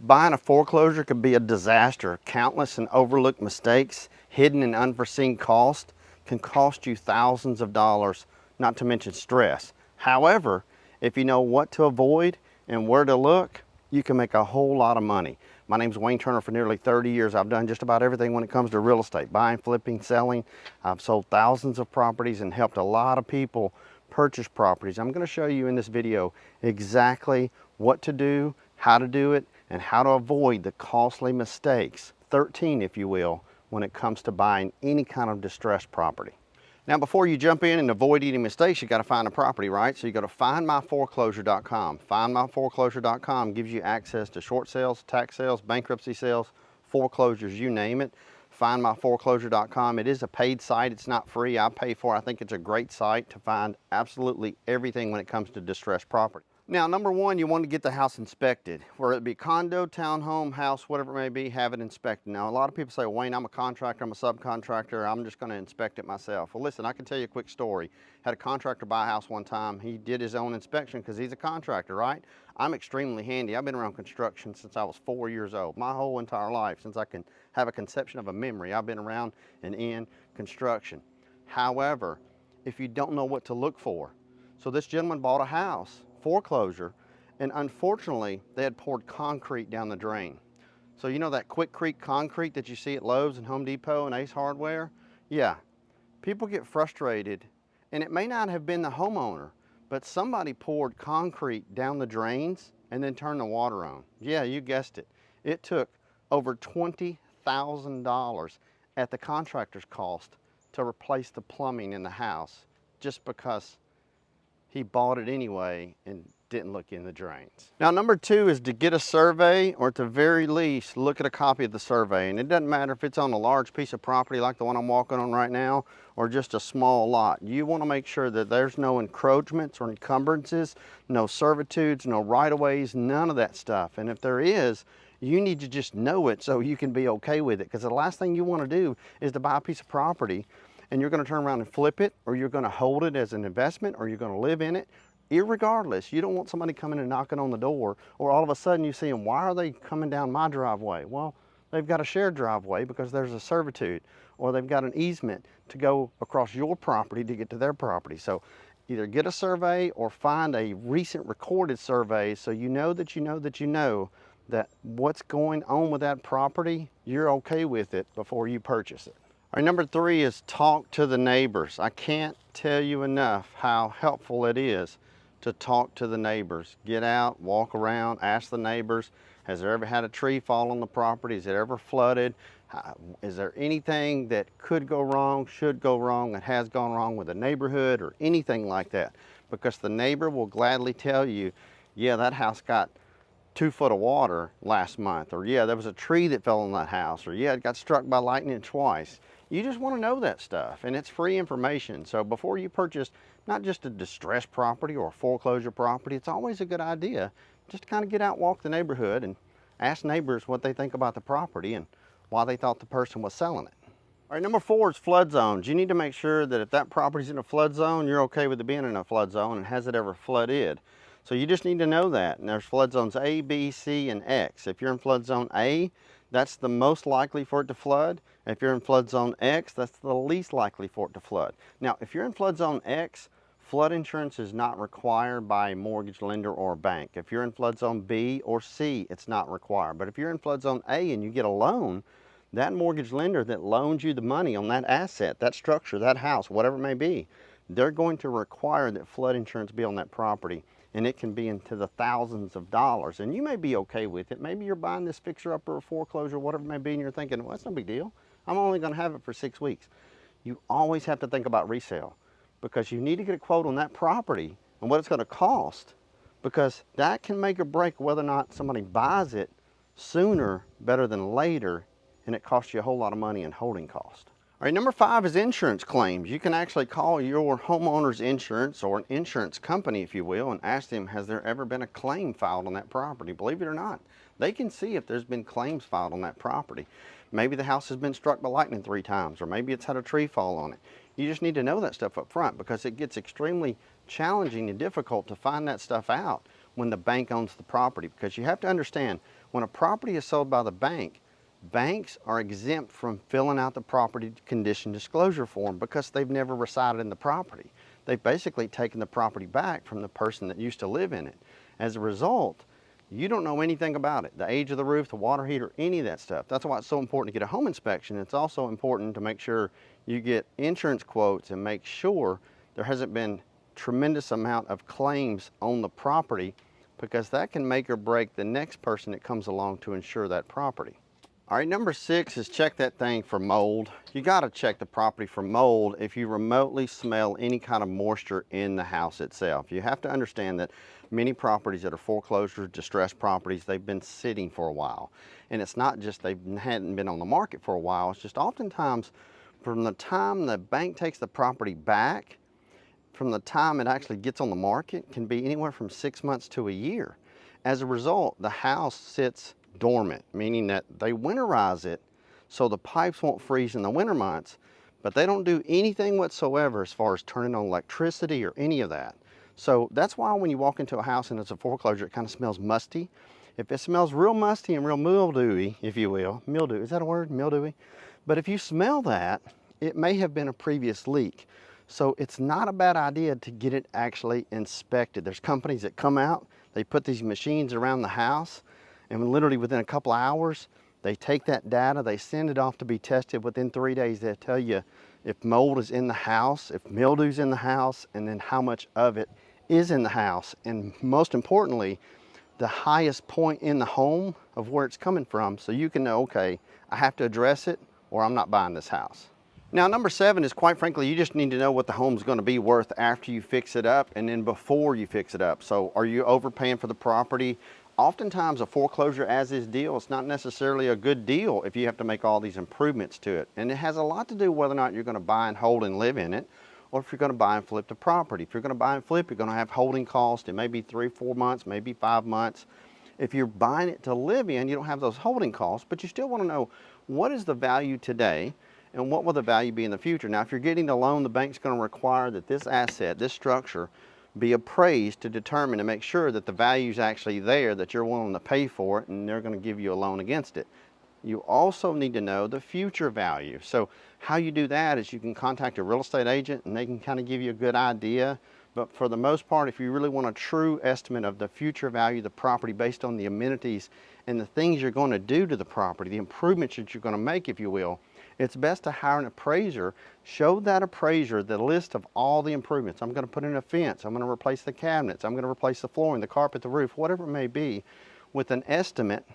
Buying a foreclosure could be a disaster. Countless and overlooked mistakes, hidden and unforeseen costs can cost you thousands of dollars, not to mention stress. However, if you know what to avoid and where to look, you can make a whole lot of money. My name's Wayne Turner. For nearly 30 years, I've done just about everything when it comes to real estate, buying, flipping, selling. I've sold thousands of properties and helped a lot of people purchase properties. I'm going to show you in this video exactly what to do, how to do it, and how to avoid the costly mistakes, 13 if you will, when it comes to buying any kind of distressed property. Now, before you jump in and avoid any mistakes, you got to find a property, right? So you go to findmyforeclosure.com. Findmyforeclosure.com gives you access to short sales, tax sales, bankruptcy sales, foreclosures, you name it. Findmyforeclosure.com. It is a paid site. It's not free. I pay for it. I think it's a great site to find absolutely everything when it comes to distressed property. Now, number one, you want to get the house inspected. Whether it be condo, townhome, house, whatever it may be, have it inspected. Now, a lot of people say, Wayne, I'm a contractor, I'm a subcontractor, I'm just going to inspect it myself. Well, listen, I can tell you a quick story. Had a contractor buy a house one time. He did his own inspection because he's a contractor, right? I'm extremely handy. I've been around construction since I was 4 years old. My whole entire life, since I can have a conception of a memory, I've been around and in construction. However, if you don't know what to look for, so this gentleman bought a house, foreclosure, and unfortunately they had poured concrete down the drain. So you know that Quikrete concrete that you see at Lowe's and Home Depot and Ace Hardware? Yeah, people get frustrated, and it may not have been the homeowner, but somebody poured concrete down the drains and then turned the water on. Yeah, you guessed it. It took over $20,000 at the contractor's cost to replace the plumbing in the house just because he bought it anyway and didn't look in the drains. Now, number two is to get a survey, or at the very least, look at a copy of the survey. And it doesn't matter if it's on a large piece of property like the one I'm walking on right now, or just a small lot. You want to make sure that there's no encroachments or encumbrances, no servitudes, no right-of-ways, none of that stuff. And if there is, you need to just know it so you can be okay with it. Because the last thing you want to do is to buy a piece of property and you're going to turn around and flip it, or you're going to hold it as an investment, or you're going to live in it. Irregardless, you don't want somebody coming and knocking on the door, or all of a sudden you see them, why are they coming down my driveway? Well, they've got a shared driveway because there's a servitude, or they've got an easement to go across your property to get to their property. So either get a survey or find a recent recorded survey so you know that you know that you know that what's going on with that property, you're okay with it before you purchase it. All right, number three is talk to the neighbors. I can't tell you enough how helpful it is to talk to the neighbors. Get out, walk around, ask the neighbors, has there ever had a tree fall on the property? Is it ever flooded? Is there anything that could go wrong, should go wrong, that has gone wrong with the neighborhood or anything like that? Because the neighbor will gladly tell you, yeah, that house got 2 foot of water last month, or yeah, there was a tree that fell on that house, or yeah, it got struck by lightning twice. You just want to know that stuff, and it's free information. So before you purchase not just a distressed property or a foreclosure property, it's always a good idea just to kind of get out, walk the neighborhood, and ask neighbors what they think about the property and why they thought the person was selling it. All right, number four is flood zones. You need to make sure that if that property's in a flood zone, you're okay with it being in a flood zone, and has it ever flooded? So you just need to know that. And there's flood zones A, B, C, and X. If you're in flood zone A, that's the most likely for it to flood. If you're in flood zone X, that's the least likely for it to flood. Now, if you're in flood zone X, flood insurance is not required by a mortgage lender or a bank. If you're in flood zone B or C, it's not required. But if you're in flood zone A and you get a loan, that mortgage lender that loans you the money on that asset, that structure, that house, whatever it may be, they're going to require that flood insurance be on that property. And it can be into the thousands of dollars. And you may be okay with it. Maybe you're buying this fixer-upper or foreclosure, whatever it may be, and you're thinking, well, that's no big deal. I'm only going to have it for 6 weeks. You always have to think about resale, because you need to get a quote on that property and what it's going to cost, because that can make or break whether or not somebody buys it sooner better than later, and it costs you a whole lot of money in holding cost. All right, number five is insurance claims. You can actually call your homeowner's insurance, or an insurance company, if you will, and ask them, has there ever been a claim filed on that property? Believe it or not, they can see if there's been claims filed on that property. Maybe the house has been struck by lightning 3 times, or maybe it's had a tree fall on it. You just need to know that stuff up front, because it gets extremely challenging and difficult to find that stuff out when the bank owns the property. Because you have to understand, When a property is sold by the bank, banks are exempt from filling out the property condition disclosure form because they've never resided in the property. They've basically taken the property back from the person that used to live in it. As a result, you don't know anything about it, the age of the roof, the water heater, any of that stuff. That's why it's so important to get a home inspection. It's also important to make sure you get insurance quotes and make sure there hasn't been tremendous amount of claims on the property, because that can make or break the next person that comes along to insure that property. All right, number 6 is check that thing for mold. You gotta check the property for mold if you remotely smell any kind of moisture in the house itself. You have to understand that many properties that are foreclosures, distressed properties, they've been sitting for a while. And it's not just they hadn't been on the market for a while, it's just oftentimes from the time the bank takes the property back, from the time it actually gets on the market, can be anywhere from 6 months to a year. As a result, the house sits dormant, meaning that they winterize it so the pipes won't freeze in the winter months, but they don't do anything whatsoever as far as turning on electricity or any of that. So that's why when you walk into a house and it's a foreclosure, it kind of smells musty. If it smells real musty and real mildewy, if you will, mildew, is that a word, mildewy? But if you smell that, it may have been a previous leak. So it's not a bad idea to get it actually inspected. There's companies that come out, they put these machines around the house, and literally within a couple of hours, they take that data, they send it off to be tested. Within 3 days, they'll tell you if mold is in the house, if mildew's in the house, and then how much of it is in the house. And most importantly, the highest point in the home of where it's coming from, so you can know, okay, I have to address it or I'm not buying this house. Now, number 7 is, quite frankly, you just need to know what the home's going to be worth after you fix it up and then before you fix it up. So are you overpaying for the property? Oftentimes a foreclosure as is deal, it's not necessarily a good deal if you have to make all these improvements to it. And it has a lot to do whether or not you're going to buy and hold and live in it, or if you're going to buy and flip the property. If you're going to buy and flip, you're going to have holding costs. It may be 3-4 months, maybe 5 months. If you're buying it to live in, you don't have those holding costs, but you still want to know what is the value today and what will the value be in the future. Now, if you're getting a loan, the bank's going to require that this asset, this structure, be appraised to determine and make sure that the value is actually there, that you're willing to pay for it, and they're going to give you a loan against it. You also need to know the future value. So how you do that is you can contact a real estate agent and they can kind of give you a good idea. But for the most part, if you really want a true estimate of the future value of the property based on the amenities and the things you're going to do to the property, the improvements that you're going to make, if you will, it's best to hire an appraiser. Show that appraiser the list of all the improvements. I'm going to put in a fence, I'm going to replace the cabinets, I'm going to replace the flooring, the carpet, the roof, whatever it may be, with an estimate,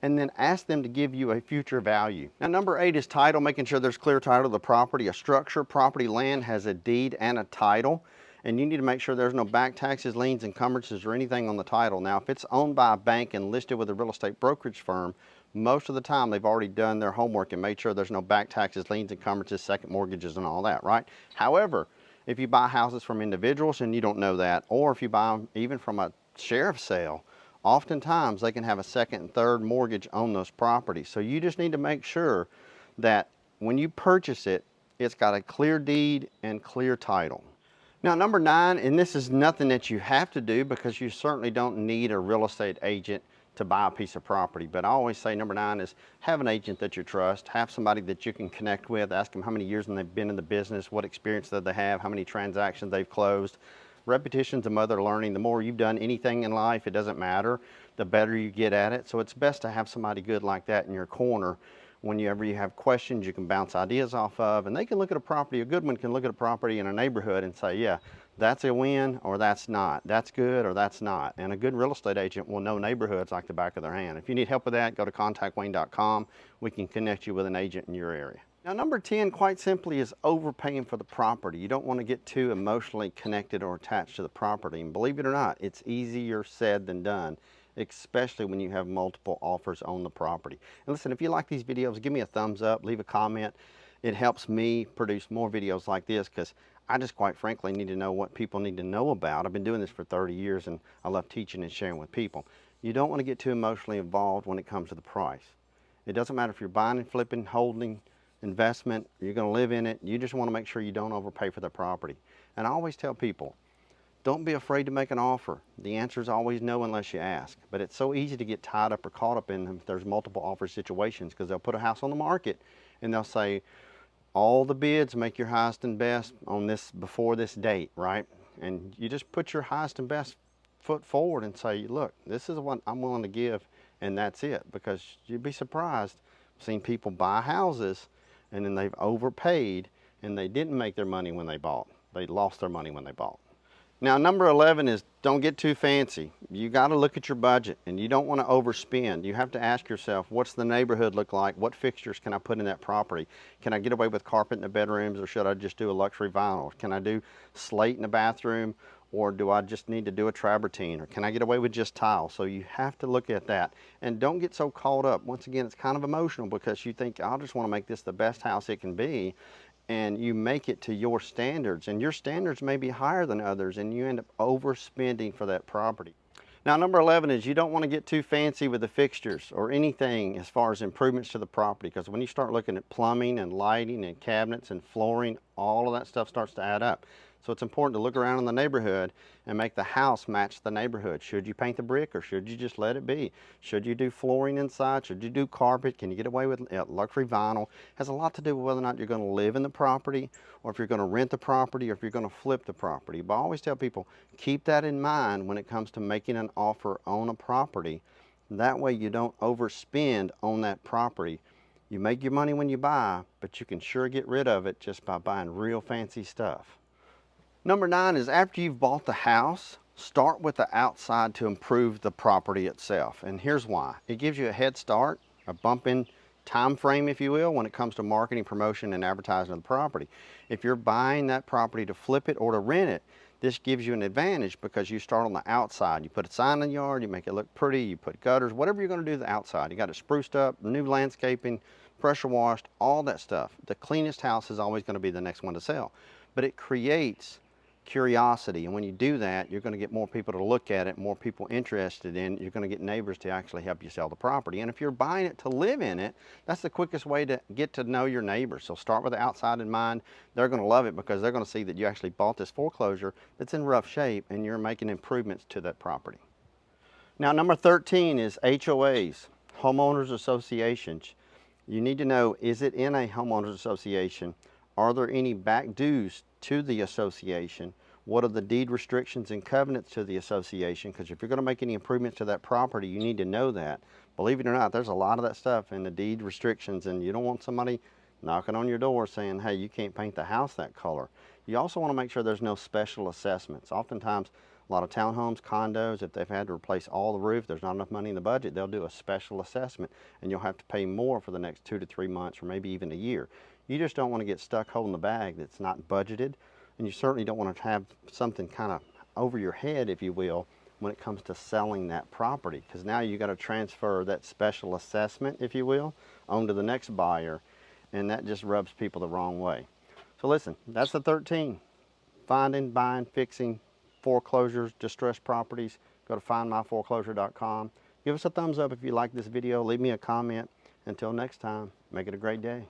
and then ask them to give you a future value. Now, number 8 is title, making sure there's clear title of the property. A structure, property, land has a deed and a title, and you need to make sure there's no back taxes, liens, encumbrances, or anything on the title. Now, if it's owned by a bank and listed with a real estate brokerage firm, most of the time they've already done their homework and made sure there's no back taxes, liens, encumbrances, second mortgages, and all that, right? However, if you buy houses from individuals and you don't know that, or if you buy them even from a sheriff's sale, oftentimes they can have a second and third mortgage on those properties. So you just need to make sure that when you purchase it, it's got a clear deed and clear title. Now, number 9, and this is nothing that you have to do because you certainly don't need a real estate agent to buy a piece of property. But I always say number 9 is have an agent that you trust, have somebody that you can connect with, ask them how many years they've been in the business, what experience that they have, how many transactions they've closed. Repetition's the mother of learning. The more you've done anything in life, it doesn't matter, the better you get at it. So it's best to have somebody good like that in your corner. Whenever you have questions, you can bounce ideas off of, and they can look at a property, a good one can look at a property in a neighborhood and say, yeah, that's a win or that's not, that's good or that's not. And a good real estate agent will know neighborhoods like the back of their hand. If you need help with that, go to contactwayne.com. We can connect you with an agent in your area. Now, number 10, quite simply, is overpaying for the property. You don't want to get too emotionally connected or attached to the property. And believe it or not, it's easier said than done, especially when you have multiple offers on the property. And listen, if you like these videos, give me a thumbs up, leave a comment. It helps me produce more videos like this because I just quite frankly need to know what people need to know about. I've been doing this for 30 years and I love teaching and sharing with people. You don't want to get too emotionally involved when it comes to the price. It doesn't matter if you're buying and flipping, holding, investment, you're going to live in it. You just want to make sure you don't overpay for the property. And I always tell people, Don't be afraid to make an offer. The answer is always no unless you ask. But it's so easy to get tied up or caught up in them if there's multiple offer situations, because they'll put a house on the market and they'll say, all the bids make your highest and best on this before this date, right? And you just put your highest and best foot forward and say, look, this is what I'm willing to give, and that's it. Because you'd be surprised. I've seen people buy houses and then they've overpaid and they didn't make their money when they bought. They lost their money when they bought. Now, number 11 is don't get too fancy. You got to look at your budget, and you don't want to overspend. You have to ask yourself, what's the neighborhood look like? What fixtures can I put in that property? Can I get away with carpet in the bedrooms, or should I just do a luxury vinyl? Can I do slate in the bathroom, or do I just need to do a travertine? Or can I get away with just tile? So you have to look at that, and don't get so caught up. Once again, it's kind of emotional because you think, I just want to make this the best house it can be. And you make it to your standards, and your standards may be higher than others, and you end up overspending for that property. Now, number 11 is you don't want to get too fancy with the fixtures or anything as far as improvements to the property, because when you start looking at plumbing and lighting and cabinets and flooring, all of that stuff starts to add up. So it's important to look around in the neighborhood and make the house match the neighborhood. Should you paint the brick, or should you just let it be? Should you do flooring inside? Should you do carpet? Can you get away with luxury vinyl? It has a lot to do with whether or not you're going to live in the property, or if you're going to rent the property, or if you're going to flip the property. But I always tell people, keep that in mind when it comes to making an offer on a property. That way you don't overspend on that property. You make your money when you buy, but you can sure get rid of it just by buying real fancy stuff. Number 9 is after you've bought the house, start with the outside to improve the property itself. And here's why. It gives you a head start, a bump in time frame, if you will, when it comes to marketing, promotion, and advertising of the property. If you're buying that property to flip it or to rent it, this gives you an advantage because you start on the outside. You put a sign in the yard, you make it look pretty, you put gutters, whatever you're going to do to the outside. You got it spruced up, new landscaping, pressure washed, all that stuff. The cleanest house is always going to be the next one to sell. But it creates curiosity, and when you do that, you're going to get more people to look at it, more people interested in it. You're going to get neighbors to actually help you sell the property. And if you're buying it to live in it, that's the quickest way to get to know your neighbors. So start with the outside in mind. They're going to love it because they're going to see that you actually bought this foreclosure that's in rough shape and you're making improvements to that property. Now, number 13 is HOAs, homeowners associations. You need to know, is it in a homeowners association? Are there any back dues to the association? What are the deed restrictions and covenants to the association? Because if you're going to make any improvements to that property, you need to know that. Believe it or not, there's a lot of that stuff in the deed restrictions, and you don't want somebody knocking on your door saying, hey, you can't paint the house that color. You also want to make sure there's no special assessments. Oftentimes, a lot of townhomes, condos, if they've had to replace all the roof, there's not enough money in the budget, they'll do a special assessment, and you'll have to pay more for the next 2 to 3 months, or maybe even a year. You just don't want to get stuck holding the bag that's not budgeted, and you certainly don't want to have something kind of over your head, if you will, when it comes to selling that property, because now you got to transfer that special assessment, if you will, onto the next buyer, and that just rubs people the wrong way. So listen, that's the 13. Finding, buying, fixing foreclosures, distressed properties. Go to findmyforeclosure.com. Give us a thumbs up if you like this video. Leave me a comment. Until next time, make it a great day.